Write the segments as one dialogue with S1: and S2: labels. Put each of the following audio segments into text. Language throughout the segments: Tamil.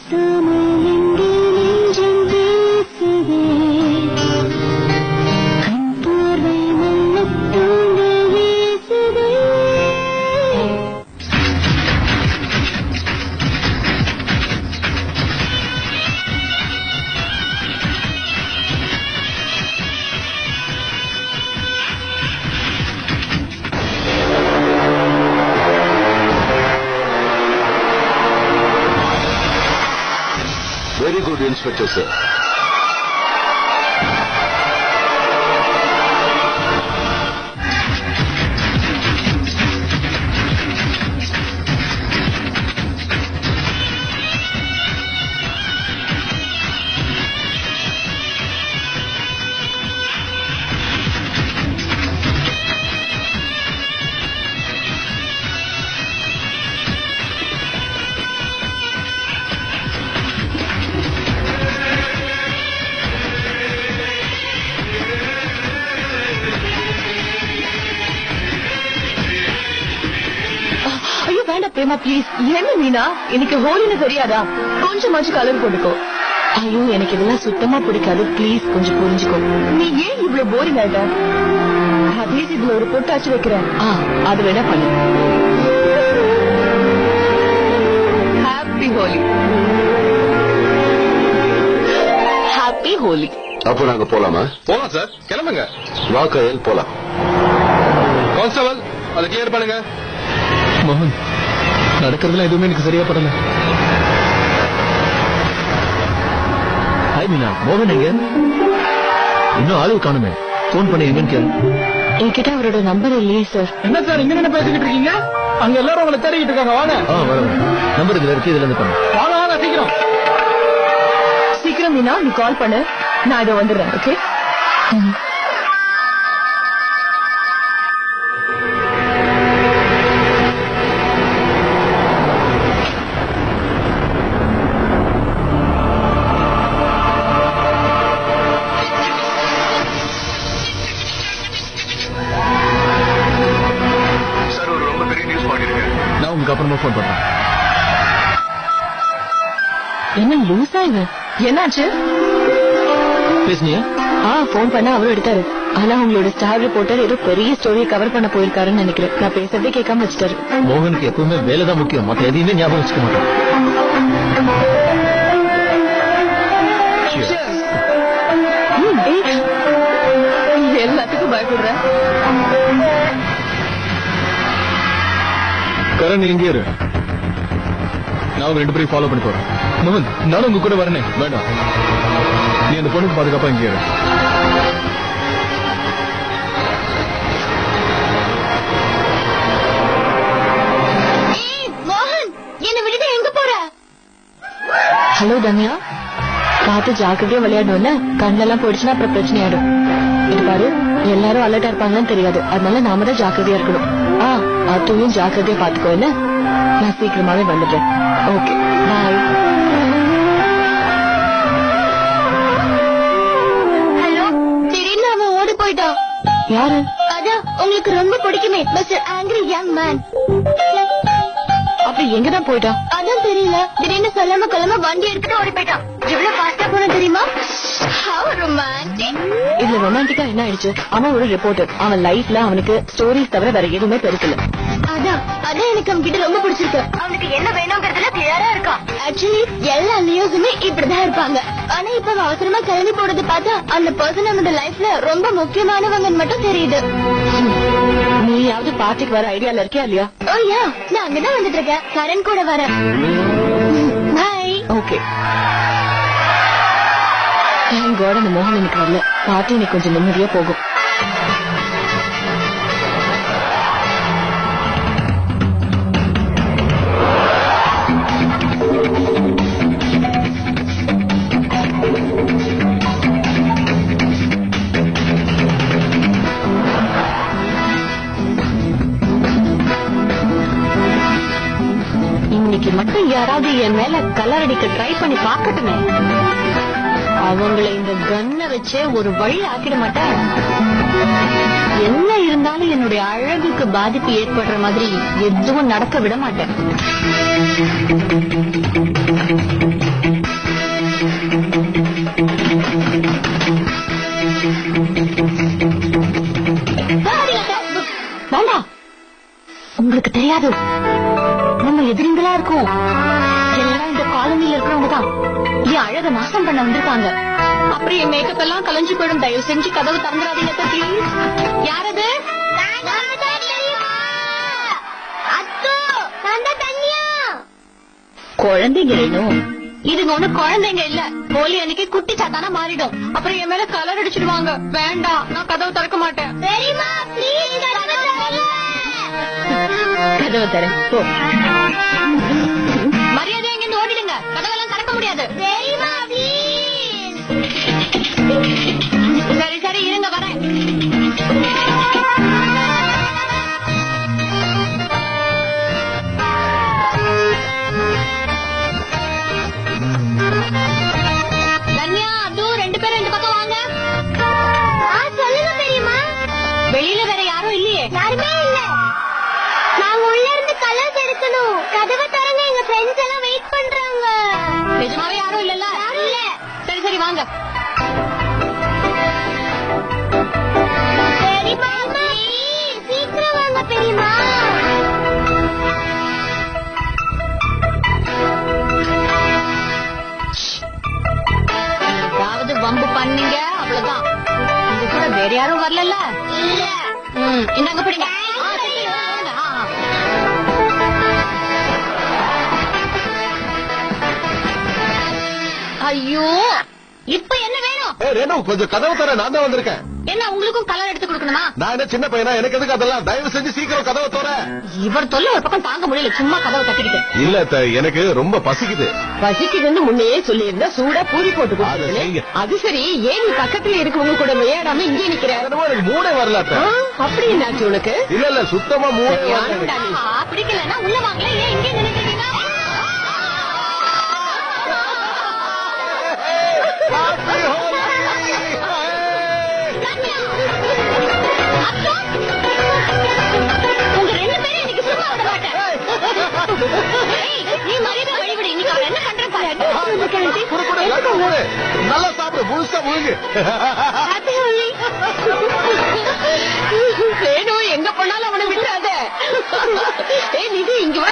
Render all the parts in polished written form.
S1: Very good, Inspector, sir.
S2: Prema please, என்ன மீனா எனக்கு ஹோலின்னு தெரியாதா? கொஞ்சமாச்சு கலர் போட்டுக்கோ. ஐயோ எனக்கு இதெல்லாம் சுத்தமா பிடிக்காது, ப்ளீஸ் கொஞ்சம் புரிஞ்சுக்கோ. நீ ஏன் இவ்வளவு போரிங் ஆயிட்ட? அட்லீஸ்ட் இதுல ஒரு பொட்டாச்சு வைக்கிறேன். அது வேணா பண்ணு. ஹாப்பி ஹோலி. ஹாப்பி ஹோலி.
S1: அப்போ நாங்க போலாமா?
S3: போலாம் சார், கிளம்புங்க.
S1: வாக்கையில் போலாம்.
S3: கான்ஸ்டபிள், அதை கிளியர் பண்ணுங்க.
S4: மோகன், நடக்கிறதுல எதுவுமே எனக்கு சரியா படல. ஹாய் மீனா, மோகன் எங்க? இன்னும் ஆளு காணுமே. போன் பண்ணி எங்கன்னு கேளு.
S2: என்கிட்ட அவரோட நம்பர் இல்லையே சார்.
S4: என்ன சார் இங்க என்ன பேசிக்கிட்டு இருக்கீங்க? அங்க எல்லாரும் உங்களை தேடிக்கிட்டு இருக்காங்க. வாங்க. வர நம்பர் இதுல இருக்கு, இதுல இருந்து பண்ணு. வாங்க வாங்க சீக்கிரம்.
S2: சீக்கிரம் மீனா, நீ கால் பண்ணு, நான் இதை வந்துடுறேன். ஓகே.
S4: அப்புறமா போன் பண்றேன்.
S2: என்ன லூசா இவன்? என்னாச்சு?
S4: பேசுனியா?
S2: போன் பண்ண அவரும் எடுத்தாரு. ஆனா உங்களோட ஸ்டார் ரிப்போர்ட்டர் ஏதோ பெரிய ஸ்டோரியை கவர் பண்ண போயிருக்காருன்னு நினைக்கிறேன். நான் பேசுறதே கேட்காம வச்சுட்டாரு.
S4: மோகனுக்கு எப்பவுமே வேலைதான் முக்கியம், மத்த எதையுமே ஞாபகம் வச்சுக்க மாட்டேன்.
S2: எல்லாத்துக்கும் பயப்படுறேன்.
S4: கரண் எங்கே இரு, நான் உங்க 2 பேரையும் ஃபாலோ பண்ணி போறேன். மோகன், நானும் உங்க கூட வரனே. வேண்டாம், நீ அந்த பொண்ணுக்கு பாதுகாப்பா இங்கே இரு.
S2: மோகன், என்ன விட்டுட்டு எங்க போற? ஹலோ தன்யா, பார்த்து ஜாக்கிரதையா விளையாடணும்ல. கண்ணெல்லாம் போயிடுச்சுன்னா அப்புறம் பிரச்சனை ஆயிடும். இது பாரு, எல்லாரும் அலர்ட்டா இருப்பாங்கன்னு தெரியாது, அதனால நாம தான் ஜாக்கிரதையா இருக்கணும். அத்தையும் ஜாக்கிரதையா பாத்துக்கோ. என்ன, நான் சீக்கிரமாவே வந்துடுறேன். ஓகே, பாய். ஹலோ, திடீர்னு அவன் ஓடி போயிட்டான். யாரு? அதான் உங்களுக்கு ரொம்ப பிடிக்குமே, மிஸ்டர் ஆங்கிரி யங் மேன். அப்படி எங்கதான் போயிட்டான்? அதான் தெரியல, திடீர்னு சொல்லாம கொள்ளாம வண்டி எடுத்துட்டு ஓடி போயிட்டான். எவ்வளவு ஃபாஸ்டா போன தெரியுமா? How romantic. இதுல ரொமான்டிக்கா என்ன ஆயிடுச்சு? அவன் ஒரு ரிப்போர்ட்டர், அவன் லைஃப்ல அவனுக்கு ஸ்டோரிஸ் தவிர வேற எதுவுமே பெருசல. அதான் எனக்கு அவன் கிட்ட ரொம்ப பிடிச்சிருக்கு. அவனுக்கு என்ன வேணும்ங்கிறதுல கிளியரா இருக்கான். ஆக்சுவலி எல்லா நியூஸுமே இப்படிதான் இருப்பாங்க. ஆனா இப்ப அவசரமா கிளம்பி போடுறது பார்த்தா அந்த பர்சன் அவனோட லைஃப்ல ரொம்ப முக்கியமானவங்கன்னு மட்டும் தெரியுது. நீயாவது பார்ட்டிக்கு வர ஐடியால இருக்கியா இல்லையா? ஓ யா, நான் அங்கதான் வந்துட்டு இருக்கேன். கரண் கூட வரேன். பாய். ஓகே. தேங்க் காட் அந்த மோகன் எனக்கு வரல. பார்ட்டி எனக்கு கொஞ்சம் நிம்மதியா போகும். இன்னைக்கு மட்டும் யாராவது என் மேல கலர் அடிக்க ட்ரை பண்ணி பாக்கட்டுமே. அவங்களை இந்த கன்னை வச்சே ஒரு வழி ஆக்கிட மாட்டேன். என்ன இருந்தாலும் என்னுடைய அழகுக்கு பாதிப்பு ஏற்படுற மாதிரி எதுவும் நடக்க விட மாட்டேன். தான் என் அழக நாசம் பண்ண வந்திருக்காங்க. அப்புறம் என் மேக்கப் எல்லாம் கலைஞ்சு போயிடும். தயவு செஞ்சு கதவு திறந்துடாதீங்க ப்ளீஸ். யாரது? குழந்தைங்க வேணும். இதுங்க ஒண்ணு குழந்தைங்க இல்ல. போலி அன்னைக்கு குட்டி சாத்தானா மாறிடும். அப்புறம் என் மேல கலர் அடிச்சிடுவாங்க. வேண்டாம், நான் கதவு திறக்க மாட்டேன். கதவு தர மரியாதை இங்கிருந்து ஓடிடுங்க. கதவெல்லாம் திறக்க முடியாது. சரி சரி இருங்க வரேன். தன்யா, அது 2 பேரும் இந்த பக்கம் வாங்க. சொல்லுங்க தெரியுமா? வெளியில வேற யாரும் இல்லையே? யாருமே இல்ல. நாங்க உள்ள இருந்து கலர்ஸ் எடுக்கணும். கதவை திறங்க, எங்க ஃப்ரெண்ட்ஸ் எல்லாம் வெயிட் பண்றாங்க. நிஜமாவே யாரும் இல்லல்ல? இல்ல. சரி சரி வாங்க. பெரியமா, சீக்கிரம் வாங்க பெரியமா. ஏதாவது வம்பு பண்ணீங்க அவ்வளவுதான். இது கூட வேற யாரும் வரல? இல்ல. இந்தாங்க பிடிங்க. ஐயோ, இப்ப என்ன வேணும்?
S1: ரேணு, கொஞ்சம் கதவு தர. நான் தான் வந்திருக்கேன்.
S2: என்ன உங்களுக்கும் கலர் எடுத்து கொடுக்கணுமா?
S1: நான் என்ன சின்ன பையனா? எனக்கு எதுக்கு அதெல்லாம்? தயவு செஞ்சு சீக்கிரம் கதவை தர.
S2: இவர் தொல்லை ஒரு பக்கம் தாங்க முடியல. சும்மா கதவை தட்டிக்கிட்டு.
S1: இல்ல எனக்கு ரொம்ப பசிக்குது.
S5: பசிக்குதுன்னு முன்னையே சொல்லி இருந்தா சூடா பூரி போட்டு கொடுத்து. அது சரி, ஏன் நீ பக்கத்துல இருக்கவங்க கூட விளையாடாம இங்கே நிக்கிற?
S1: எனக்கு மூடே வரல.
S5: அப்படி என்னாச்சு உனக்கு?
S1: இல்ல சுத்தமா மூடே
S2: பிடிக்கலன்னா உள்ள வாங்கல. ஏன் இங்கே நினைக்கிறீங்க? உங்க 2 பேரும் இன்னைக்கு சும்மா விட மாட்டேன். நீ மரியாதை வழிவிடு. இன்னைக்கு அவன் என்ன பண்றேன் பாரு.
S1: நல்லா சாப்பிடு, முழுசா முழுங்கு.
S5: வேணும், எங்க போனாலும் அவனை விட்டுறாத. நிதி இங்க வா.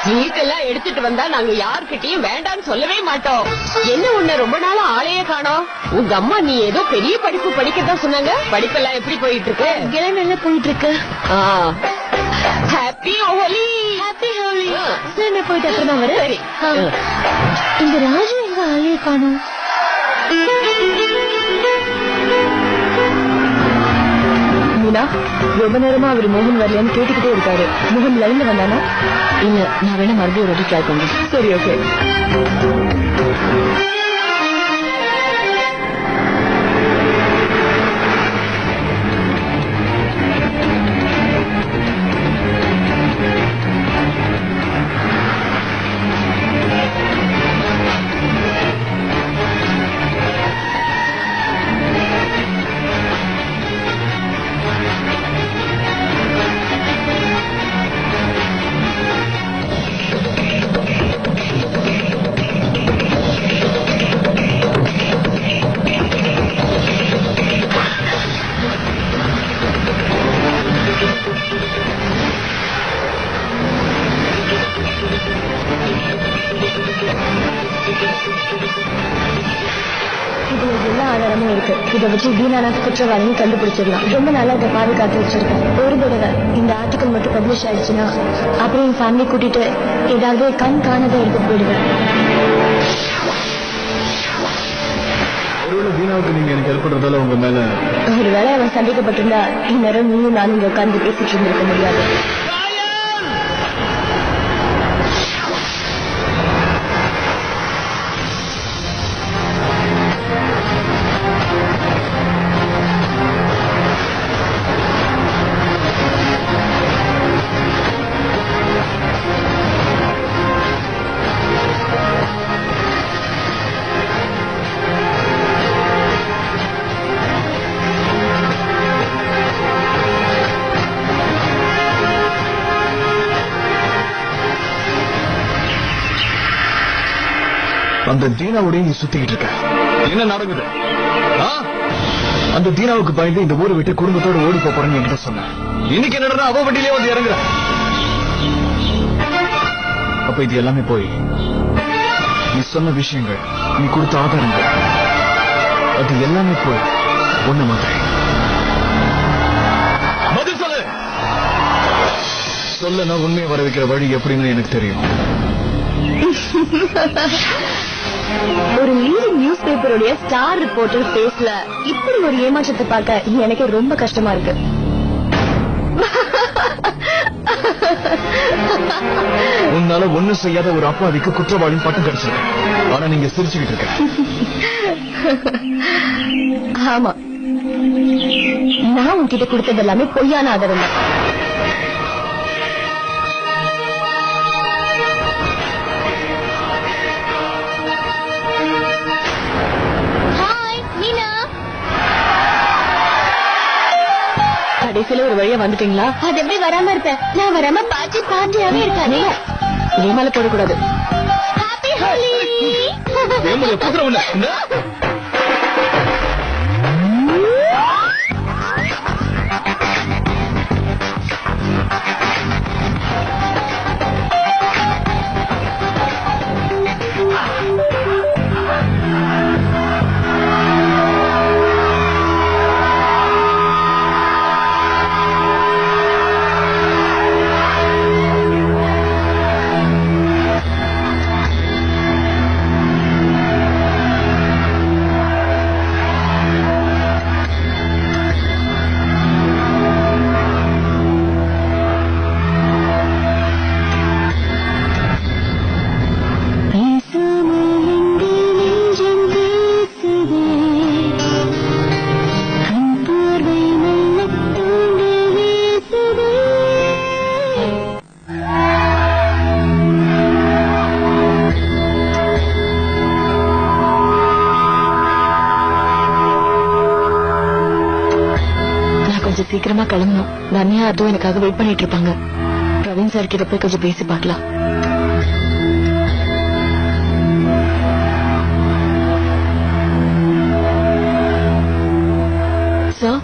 S5: வீட்டெல்லாம் எடுத்துட்டு வந்தா நாங்க யாருக்கிட்டையும் வேண்டான்னு சொல்லவே மாட்டோம். என்ன உன்ன ரொம்ப நாளா ஆளையே காணோம்? உங்க அம்மா நீ ஏதோ பெரிய படிப்பு படிக்கதான் சொன்னாங்க. படிப்பெல்லாம் எப்படி போயிட்டு இருக்கு?
S2: நல்லா போயிட்டு இருக்கு.
S5: ஹாப்பி ஹோலி.
S2: ஹாப்பி ஹோலி. நான் போயிட்டு அப்புறமா வரேன்.
S5: சரி.
S2: இந்த ராஜு எங்க ஆளையே காணோம்?
S5: மீனா, ரொம்ப நேரமா அவர் மோகன் வரலன்னு கேட்டுக்கிட்டே இருக்காரு. மோகன் லைன்ல வந்தானா?
S2: இல்ல, நான் வேணா மறுபடியும் ஒரு வாட்டி ட்ரை பண்றேன்.
S5: சரி, ஓகே. எல்லா ஆதாரமும் இருக்கு. இதை வச்சு தீனாநாத் குற்றவாளின்னு கண்டுபிடிச்சிடலாம். ரொம்ப நாளா இதை பாதுகாத்து வச்சிருக்கேன். ஒரு தடவை இந்த ஆர்டிகல் மட்டும் பப்ளிஷ் ஆயிடுச்சுன்னா அப்புறம் என் ஃபேமிலி கூட்டிட்டு ஏதாவது கண் காணாத எடுத்து போயிடுவேன்.
S4: ஒருவேளை தீனாவுக்கு நீங்க எனக்கு ஹெல்ப் பண்றதால உங்க மேல
S5: ஒருவேளை அவன் சந்தேகப்பட்டிருந்தா இந்நேரம் நீயும் நானும் இங்க உட்கார்ந்து பேசிட்டு இருந்திருக்க முடியாது.
S4: அந்த தீனாவோட நீ சுத்திக்கிட்டு இருக்க. என்ன நடக்குது? அந்த தீனாவுக்கு பயந்து இந்த ஊரை விட்டு குடும்பத்தோட ஓடி போறேன்னு என்கிட்ட சொன்ன. இன்னைக்கு என்னடா அவ வண்டியிலே வந்து இறங்குற. அப்ப இது எல்லாமே போய் நீ சொன்ன விஷயங்கள், நீ கொடுத்த ஆதாரங்கள், அது எல்லாமே போய் ஒண்ணு மாதிரி. பதில் சொல்லு. சொல்ல நான் உண்மையை வர வைக்கிற வழி எப்படின்னு எனக்கு தெரியும்.
S5: ஒரு லீடிங் நியூஸ் பேப்பருடைய ஸ்டார் ரிப்போர்ட்டர் பேஸ்ல இப்படி ஒரு ஏமாற்றத்தை பார்க்க எனக்கு ரொம்ப கஷ்டமா இருக்கு.
S4: உன்னால ஒண்ணு செய்யாத ஒரு அப்பாவிக்கு குற்றவாளியும் பட்டம் கிடைச்சிருக்கு. ஆனா நீங்க சிரிச்சுக்கிட்டு இருக்க.
S5: ஆமா, நான் உன்கிட்ட கொடுத்தது எல்லாமே பொய்யான ஆதாரம் தான். கடைசியில ஒரு வழியா வந்துட்டீங்களா?
S2: அது எப்படி வராம இருப்பேன்? நான் வராம பாட்டியாவே இருக்கானே.
S5: ஏமால போடக்கூடாது.
S2: ஹாப்பி ஹோலி.
S5: சீக்கிரமா கிளம்பணும். தனியா அதுவும் எனக்காக வெயிட் பண்ணிட்டு இருப்பாங்க. பிரவீன் சார் கிட்ட போய் கொஞ்சம் பேசி பார்க்கலாம். சார்,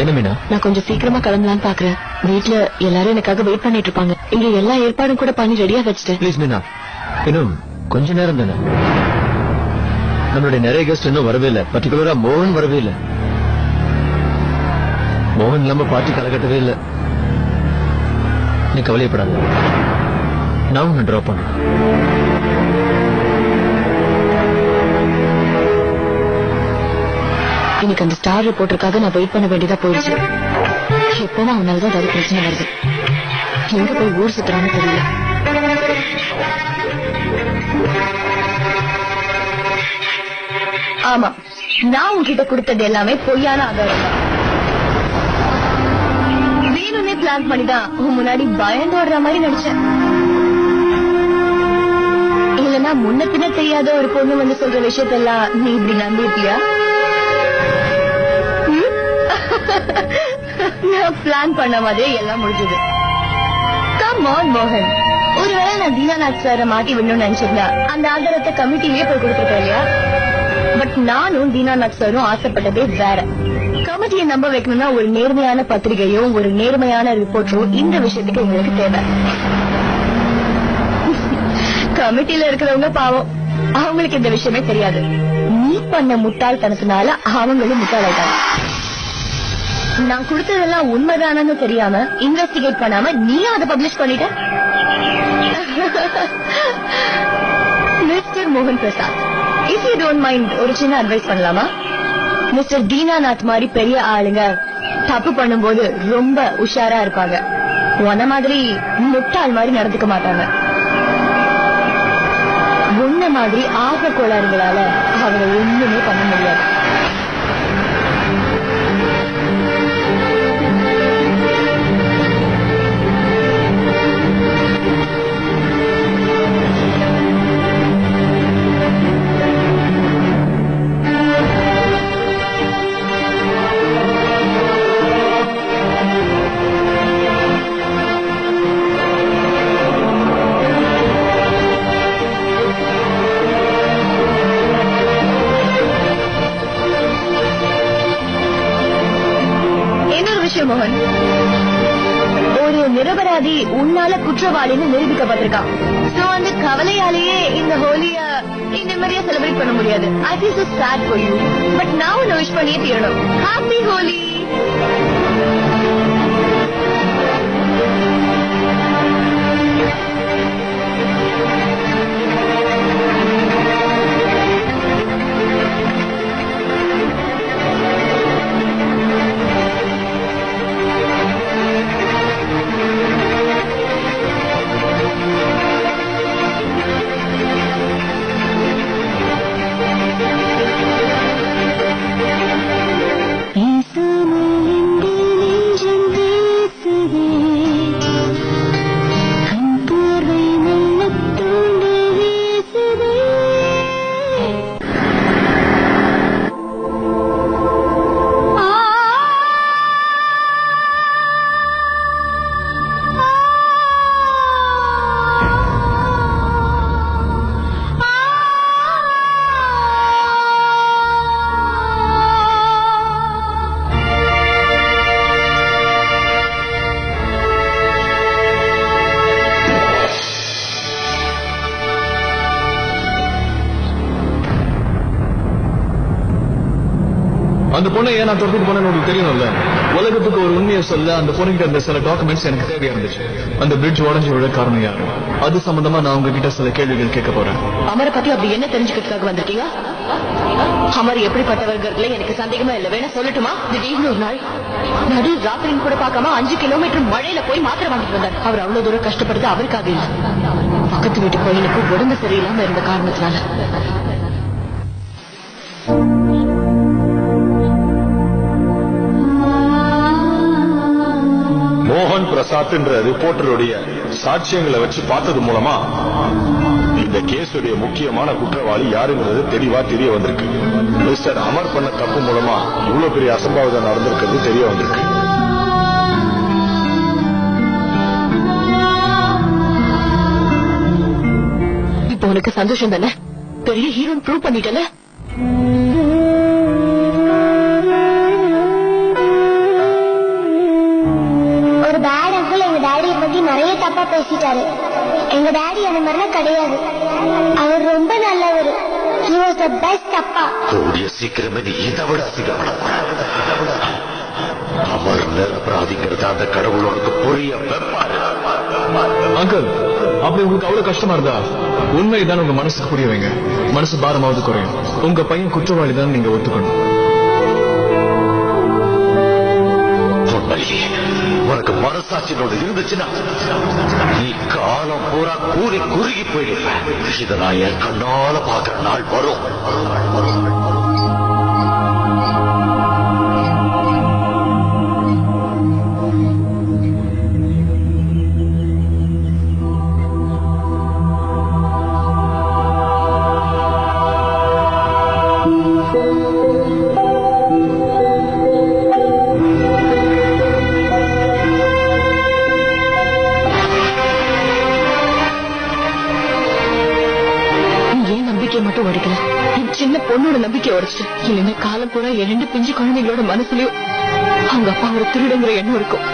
S4: என்ன மீனா?
S5: நான் கொஞ்சம் சீக்கிரமா கிளம்பலான்னு பாக்குறேன். வீட்டுல எல்லாரும் எனக்காக வெயிட் பண்ணிட்டு இருப்பாங்க. இங்க எல்லா ஏற்பாடும் கூட பண்ணி ரெடியா வச்சுட்டேன்.
S4: ப்ளீஸ் மீனா, இன்னும் கொஞ்ச நேரம் தானே. நம்மளுடைய நிறைய கெஸ்ட் இன்னும் வரவே இல்லை. பர்டிகுலரா மோகன் வரவே இல்லை. மோகன் இல்லாம பார்ட்டி கலக்கட்டவே இல்லை. நீ கவலையப்படாத, நான் உன்னை டிராப் பண்ண.
S5: இன்னைக்கு அந்த ஸ்டார் ரிப்போர்ட்டருக்காக நான் வெயிட் பண்ண வேண்டியதா போயிடுச்சு. எப்பவும் அவனாலதான் ஏதாவது பிரச்சனை வருது. எங்க போய் ஊர் சுத்துறான்னு தெரியல. ஆமா, நான் உன்கிட்ட கொடுத்தது எல்லாமே பொய்யான ஆதாரம் தான். வேணும்னே பிளான் பண்ணிதான் உன் முன்னாடி பயந்தோடுற மாதிரி நினைச்சேன். இல்லன்னா முன்ன பின்ன தெரியாத ஒரு பொண்ணு வந்து சொல்ற விஷயத்தெல்லாம் நீ இப்படி நம்பிட்டியா? நான் பிளான் பண்ண மாதிரியே எல்லாம் முடிஞ்சது. கம் ஆன் மோகன், ஒருவேளை நான் தீனாநாத் சார மாட்டி விடணும்னு நினைச்சிருந்தா அந்த ஆதாரத்தை கமிட்டிலேயே போய் கொடுத்துருக்கேன் இல்லையா? பட் நானும் தீனாநாத் சாரும் ஆசைப்பட்டதே வேற. கமிட்டியை நம்ப வைக்கணும்னா ஒரு நேர்மையான பத்திரிகையோ ஒரு நேர்மையான ரிப்போர்ட்டோ இந்த விஷயத்துக்கு உங்களுக்கு தேவை. கமிட்டியில இருக்கிறவங்க பாவம், அவங்களுக்கு இந்த விஷயமே தெரியாது. நீ பண்ண முட்டாள்தனத்தினால அவங்களும் முட்டாளாயிட்டாங்க. நான் கொடுத்ததெல்லாம் உண்மைதானு தெரியாம இன்வெஸ்டிகேட் பண்ணாம நீயும் அதை பப்ளிஷ் பண்ணிட்ட. மிஸ்டர் மோகன் Prasad, if you don't mind ஒரு சின்ன அட்வைஸ் பண்ணலாமா? மிஸ்டர் தீனாநாத் மாதிரி பெரிய ஆளுங்க தப்பு பண்ணும்போது ரொம்ப உஷாரா இருப்பாங்க. உன்ன மாதிரி முட்டாள் மாதிரி நடந்துக்க மாட்டாங்க. உன்ன மாதிரி ஆக கோளாறுகளால அவங்க ஒண்ணுமே பண்ண முடியாது. மோகன், நிரபராதி உன்னால குற்றவாளின்னு நிரூபிக்கப்பட்டிருக்கான். சோ அந்த கவலையாலேயே இந்த ஹோலிய இந்த மாதிரியா செலிப்ரேட் பண்ண முடியாது. I feel so sad for you. But நான் உன்னை விஷ் பண்ணியே தீரணும். ஹாப்பி ஹோலி.
S4: அந்த பொண்ணை ஏன் நான் தொடர்ந்து போனேன்னு உங்களுக்கு தெரியணும்ல. உலகத்துக்கு ஒரு உண்மையை சொல்ல அந்த பொண்ணுகிட்ட இருந்த சில டாக்குமெண்ட்ஸ் எனக்கு தேவையா இருந்துச்சு. அந்த பிரிட்ஜ் உடஞ்சு விட காரணம் யாரு, அது சம்பந்தமா நான் உங்ககிட்ட சில கேள்விகள் கேட்க போறேன்.
S5: அமரை பத்தி அப்படி என்ன தெரிஞ்சுக்கிறதுக்காக வந்திருக்கீங்க? அமர் எப்படிப்பட்டவர்கள் எனக்கு சந்தேகமா இல்ல. வேணா சொல்லட்டுமா? திடீர்னு ஒரு நாள் நடு ராத்திரின்னு கூட பார்க்காம 5 கிலோமீட்டர் மழையில போய் மாத்திரை வாங்கிட்டு வந்தார். அவர் அவ்வளவு தூரம் கஷ்டப்படுது அவருக்காக இல்ல, பக்கத்து வீட்டு பையனுக்கு உடம்பு சரியில்லாம இருந்த காரணத்தினால.
S1: மோகன் பிரசாத் என்ற ரிப்போர்ட்டருடைய சாட்சியங்களை வச்சு பார்த்தது மூலமா இந்த கேஸுடைய முக்கியமான குற்றவாளி யாருங்கிறது தெளிவா தெரிய வந்திருக்கு. மிஸ்டர் அமர் பண்ண தப்பு மூலமா இவ்வளவு பெரிய அசம்பாவிதம் நடந்திருக்கிறது தெரிய வந்திருக்கு.
S5: இப்போ உனக்கு சந்தோஷம் தானே? பெரிய ஹீரோன் ப்ரூவ் பண்ணிட்டல.
S2: ஒரு பேட் அங்கிள் எங்க டாடியை பத்தி நிறைய தப்பா பேசிட்டாரு. எங்க டாடி அந்த மாதிரிலாம் கிடையாது. அவர் ரொம்ப நல்லவர். He was the best அப்பா.
S6: கூடிய சீக்கிரமே நீ இதை விட அமர் நிரபராதிங்கிறது அந்த கடவுள் உனக்கு புரிய வைப்பாரு.
S4: அங்கிள், அப்படி உங்களுக்கு அவ்வளவு கஷ்டமா இருந்தா உண்மைதான் உங்க மனசுக்கு புரிய வைங்க. மனசு பாரமாவது குறையும். உங்க பையன் குற்றவாளி தான் நீங்க ஒத்துக்கணும்.
S6: உனக்கு மனசாட்சியோட இருந்துச்சுன்னா நீ காலம் பூரா கூறி குறுகி போயிடுவேன். இதை நான் என் கண்ணால பாக்குற நாள் வரும்.
S5: மட்டும் உடைக்கல, என் சின்ன பொண்ணோட நம்பிக்கை உடைச்சு. இல்லைன்னா காலம் பூரா என் 2 பிஞ்சு குழந்தைகளோட மனசுலயும் அவங்க அப்பா ஒரு திருடுங்கிற எண்ணம் இருக்கும்.